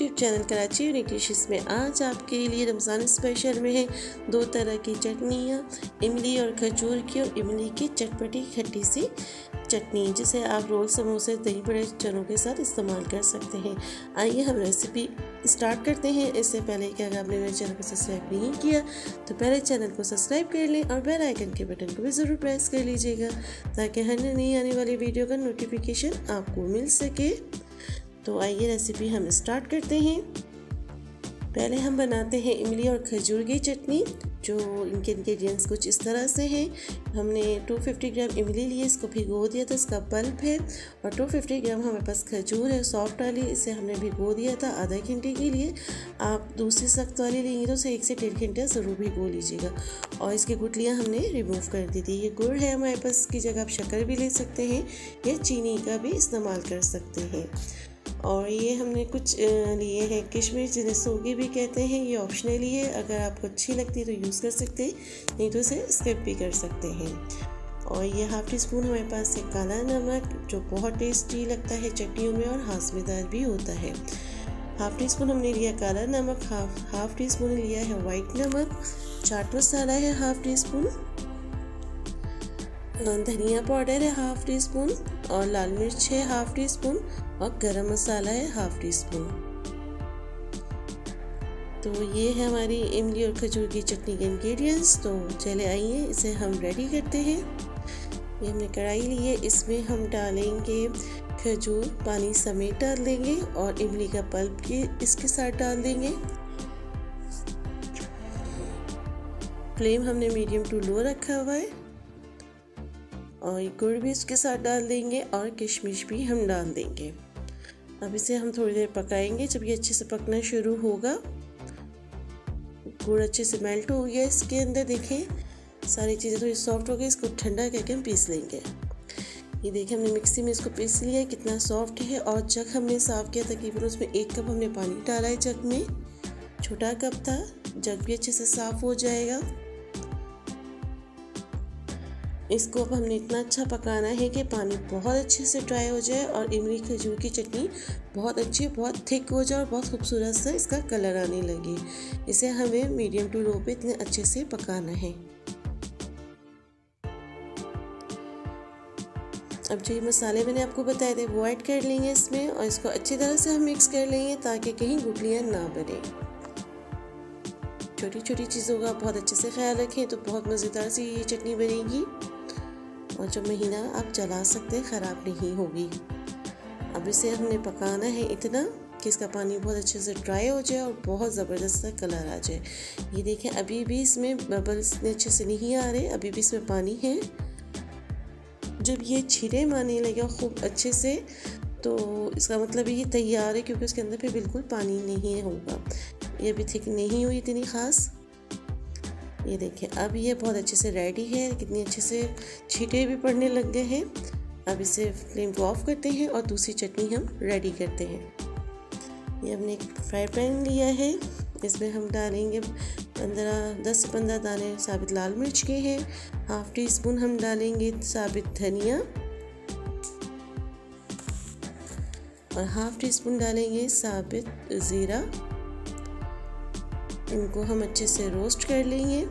YouTube channel Karachi unique dishes में आज आपके लिए रमज़ान स्पेशल में है 2 तरह की चटनियाँ, इमली और खजूर की और इमली की चटपटी खट्टी सी चटनी, जिसे आप रोल, समोसे, दही बड़े, चनों के साथ इस्तेमाल कर सकते हैं। आइए हम रेसिपी स्टार्ट करते हैं। इससे पहले कि अगर आपने मेरे चैनल को सब्सक्राइब नहीं किया तो पहले चैनल को सब्सक्राइब कर लें और बेल आइकन के बटन को भी ज़रूर प्रेस कर लीजिएगा ताकि हर नई आने वाली वीडियो का नोटिफिकेशन आपको मिल सके। तो आइए रेसिपी हम स्टार्ट करते हैं। पहले हम बनाते हैं इमली और खजूर की चटनी। जो इनके इंग्रेडिएंट्स कुछ इस तरह से हैं। हमने 250 ग्राम इमली लिए, इसको भिगो दिया था, इसका पल्प है, और 250 ग्राम हमारे पास खजूर है, सॉफ्ट वाली, इसे हमने भिगो दिया था आधा घंटे के लिए। आप दूसरी सख्त वाली लेंगे तो उसे 1 से 1.5 घंटे ज़रूर भिगो लीजिएगा। और इसकी गुठलियाँ हमने रिमूव कर दी थी। ये गुड़ है हमारे पास, की जगह आप शक्कर भी ले सकते हैं या चीनी का भी इस्तेमाल कर सकते हैं। और ये हमने कुछ लिए हैं किशमिश, जिन्हें सोगी भी कहते हैं। ये ऑप्शनली है, अगर आपको अच्छी लगती है तो यूज़ कर सकते हैं, नहीं तो इसे स्किप भी कर सकते हैं। और ये हाफ़ टी स्पून हमारे पास है काला नमक, जो बहुत टेस्टी लगता है चटनियों में और हाज़मेदार भी होता है। हाफ़ टी स्पून हमने लिया काला नमक, हाफ़ टी स्पून लिया है वाइट नमक, चाट मसाला है हाफ़ टी स्पून, धनिया पाउडर है हाफ़ टी स्पून, और लाल मिर्च है हाफ़ टी स्पून, और गरम मसाला है हाफ़ टी स्पून। तो ये है हमारी इमली और खजूर की चटनी के इंग्रेडिएंट्स। तो चले आइए इसे हम रेडी करते हैं। ये हमने कढ़ाई ली है, इसमें हम डालेंगे खजूर, पानी समेत डाल देंगे, और इमली का पल्प भी इसके साथ डाल देंगे। फ्लेम हमने मीडियम टू लो रखा हुआ है, और गुड़ भी इसके साथ डाल देंगे, और किशमिश भी हम डाल देंगे। अब इसे हम थोड़ी देर पकाएंगे। जब ये अच्छे से पकना शुरू होगा, गुड़ अच्छे से मेल्ट हो गया इसके अंदर, देखें सारी चीज़ें थोड़ी सॉफ्ट हो गई। इसको ठंडा करके हम पीस लेंगे। ये देखिए हमने मिक्सी में इसको पीस लिया, कितना सॉफ्ट है। और जग हमने साफ़ किया, तकरीबन उसमें 1 कप हमने पानी डाला है जग में, छोटा कप था। जग भी अच्छे से साफ़ हो जाएगा। इसको अब हमने इतना अच्छा पकाना है कि पानी बहुत अच्छे से ड्राई हो जाए और इमली खजूर की चटनी बहुत अच्छी, बहुत थिक हो जाए और बहुत खूबसूरत सा इसका कलर आने लगे। इसे हमें मीडियम टू लो पे इतने अच्छे से पकाना है। अब जो ये मसाले मैंने आपको बताए थे वो ऐड कर लेंगे इसमें, और इसको अच्छी तरह से हम मिक्स कर लेंगे ताकि कहीं गुठलियाँ ना बने। छोटी छोटी चीज़ों का बहुत अच्छे से ख्याल रखें तो बहुत मज़ेदार सी ये चटनी बनेगी, और जो महीना आप चला सकते हैं, ख़राब नहीं होगी। अब इसे हमने पकाना है इतना कि इसका पानी बहुत अच्छे से ड्राई हो जाए और बहुत ज़बरदस्त सा कलर आ जाए। ये देखें अभी भी इसमें बबल्स इतने अच्छे से नहीं आ रहे, अभी भी इसमें पानी है। जब ये छिरे मारने लगे खूब अच्छे से, तो इसका मतलब ये तैयार है, क्योंकि उसके अंदर फिर बिल्कुल पानी नहीं होगा। ये भी थिक नहीं हुई इतनी ख़ास। ये देखिए अब ये बहुत अच्छे से रेडी है, कितनी अच्छे से छींटे भी पड़ने लग गए हैं। अब इसे फ्लेम को ऑफ करते हैं और दूसरी चटनी हम रेडी करते हैं। ये हमने एक फ्राई पैन लिया है, इसमें हम डालेंगे 10 से 15 दाने साबित लाल मिर्च के हैं। हाफ़ टी स्पून हम डालेंगे साबित धनिया, और हाफ़ टी स्पून डालेंगे साबित ज़ीरा। इनको हम अच्छे से रोस्ट कर लेंगे,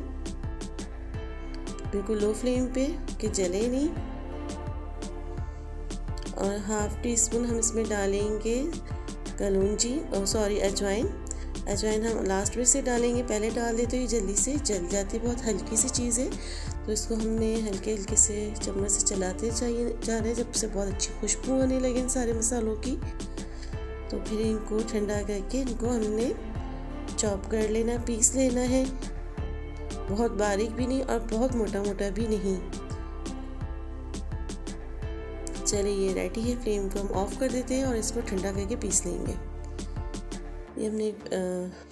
बिल्कुल लो फ्लेम पे कि जले नहीं। और हाफ़ टी स्पून हम इसमें डालेंगे कलौंजी, अजवाइन। अजवाइन हम लास्ट में से डालेंगे, पहले डाल दे तो ये जल्दी से जल जाती है, बहुत हल्की सी चीज़ है। तो इसको हमने हल्के हल्के से चम्मच से चलाते जा रहे हैं, जब से बहुत अच्छी खुशबू आने लगे इन सारे मसालों की। तो फिर इनको ठंडा करके इनको हमने चॉप कर लेना, पीस लेना है, बहुत बारीक भी नहीं और बहुत मोटा मोटा भी नहीं। चलिए ये रेडी है, फ्लेम को हम ऑफ कर देते हैं और इसको ठंडा करके पीस लेंगे। ये हमने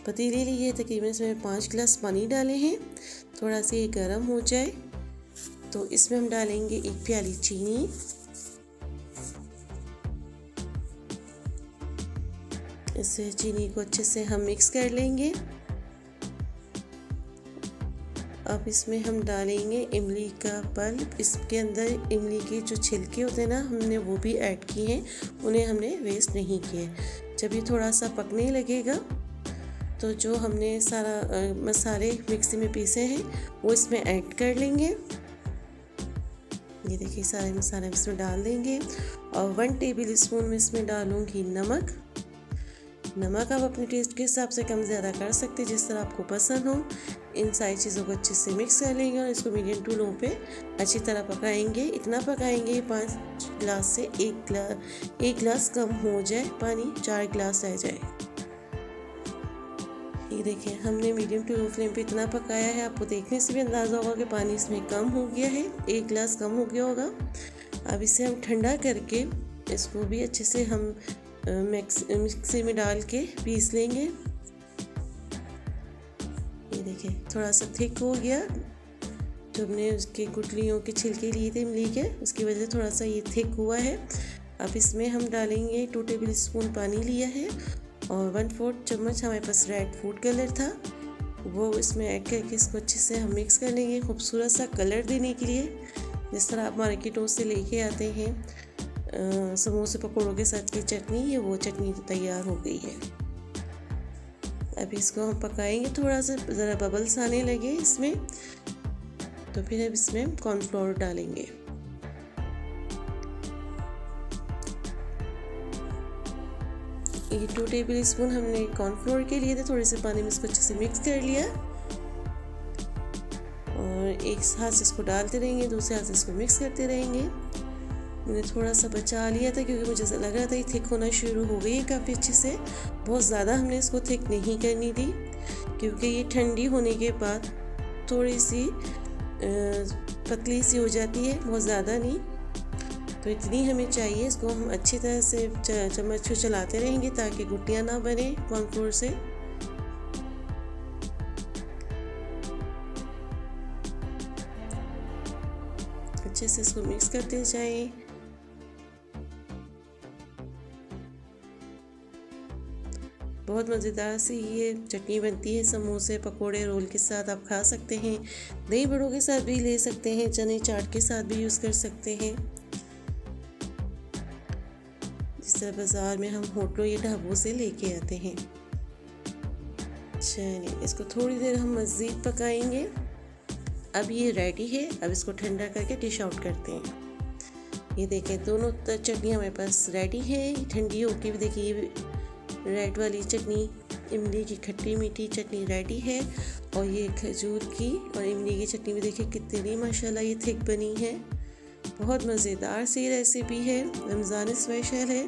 पतीली ली है, तकरीबन इसमें 5 गिलास पानी डाले हैं। थोड़ा सा ये गर्म हो जाए तो इसमें हम डालेंगे 1 प्याली चीनी, इससे चीनी को अच्छे से हम मिक्स कर लेंगे। अब इसमें हम डालेंगे इमली का पल्प। इसके अंदर इमली के जो छिलके होते हैं ना, हमने वो भी ऐड किए हैं, उन्हें हमने वेस्ट नहीं किए। जब ये थोड़ा सा पकने लगेगा तो जो हमने सारा मसाले मिक्सी में पीसे हैं वो इसमें ऐड कर लेंगे। ये देखिए सारे मसाले इसमें डाल देंगे और 1 टेबल स्पून में इसमें डालूंगी नमक। नमक आप अपने टेस्ट के हिसाब से कम ज़्यादा कर सकते हैं, जिस तरह आपको पसंद हो। इन सारी चीज़ों को अच्छे से मिक्स कर लेंगे और इसको मीडियम टू लो पे अच्छी तरह पकाएंगे। इतना पकाएंगे 5 गिलास से 1 गिलास कम हो जाए, पानी 4 गिलास रह जाए। ये देखिए हमने मीडियम टू लो फ्लेम पे इतना पकाया है, आपको देखने से भी अंदाज़ा होगा कि पानी इसमें कम हो गया है, 1 गिलास कम हो गया होगा। अब इसे हम ठंडा करके इसको भी अच्छे से हम मिक्सी में डाल के पीस लेंगे। ये देखिए थोड़ा सा थिक हो गया, जो हमने उसके गुठलियों के छिलके लिए थे इमली के, उसकी वजह से थोड़ा सा ये थिक हुआ है। अब इसमें हम डालेंगे 2 टेबल स्पून पानी लिया है और 1/4 चम्मच हमारे पास रेड फूड कलर था, वो इसमें ऐड करके इसको अच्छे से हम मिक्स कर लेंगे खूबसूरत सा कलर देने के लिए। जिस तरह आप मार्केटों से लेके आते हैं समोसे पकौड़ों के साथ की चटनी, ये वो चटनी तैयार हो गई है। अब इसको हम पकाएंगे, थोड़ा सा ज़रा बबल्स आने लगे इसमें, तो फिर अब इसमें कॉर्नफ्लोर डालेंगे। ये 2 टेबल स्पून हमने कॉर्नफ्लोर के लिए थे, थोड़े से पानी में इसको अच्छे से मिक्स कर लिया और एक हाथ से इसको डालते रहेंगे, दूसरे हाथ से इसको मिक्स करते रहेंगे। मैंने थोड़ा सा बचा लिया था क्योंकि मुझे लग रहा था ये थिक होना शुरू हो गई है काफ़ी अच्छे से। बहुत ज़्यादा हमने इसको थिक नहीं करनी थी क्योंकि ये ठंडी होने के बाद थोड़ी सी पतली सी हो जाती है, बहुत ज़्यादा नहीं। तो इतनी हमें चाहिए। इसको हम अच्छी तरह से चम्मच को चलाते रहेंगे ताकि गुटियाँ ना बने कॉर्नफ्लोर से। अच्छे से इसको मिक्स करते जाएं। बहुत मज़ेदार सी ये चटनी बनती है, समोसे पकोड़े रोल के साथ आप खा सकते हैं, दही बड़ों के साथ भी ले सकते हैं, चने चाट के साथ भी यूज़ कर सकते हैं। जिस तरह बाज़ार में हम होटलों या ढाबों से लेके आते हैं। चलिए इसको थोड़ी देर हम मज़ीद पकाएंगे। अब ये रेडी है, अब इसको ठंडा करके डिश आउट करते हैं। ये देखें दोनों चटनियाँ हमारे पास रेडी है, ठंडी होके भी देखिए ये रेड वाली चटनी इमली की खट्टी मीठी चटनी रेडी है और ये खजूर की और इमली की चटनी भी देखिए कितनी माशाल्लाह ये थिक बनी है। बहुत मज़ेदार सी रेसिपी है, रमज़ान स्पेशल है।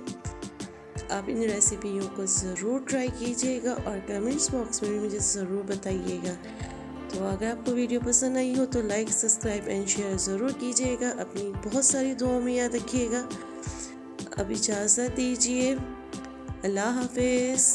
आप इन रेसिपियों को ज़रूर ट्राई कीजिएगा और कमेंट्स बॉक्स में भी मुझे ज़रूर बताइएगा। तो अगर आपको वीडियो पसंद आई हो तो लाइक सब्सक्राइब एंड शेयर ज़रूर कीजिएगा। अपनी बहुत सारी दुआओं में याद रखिएगा। अब इजाज़त दीजिए, अल्लाह हाफिज़।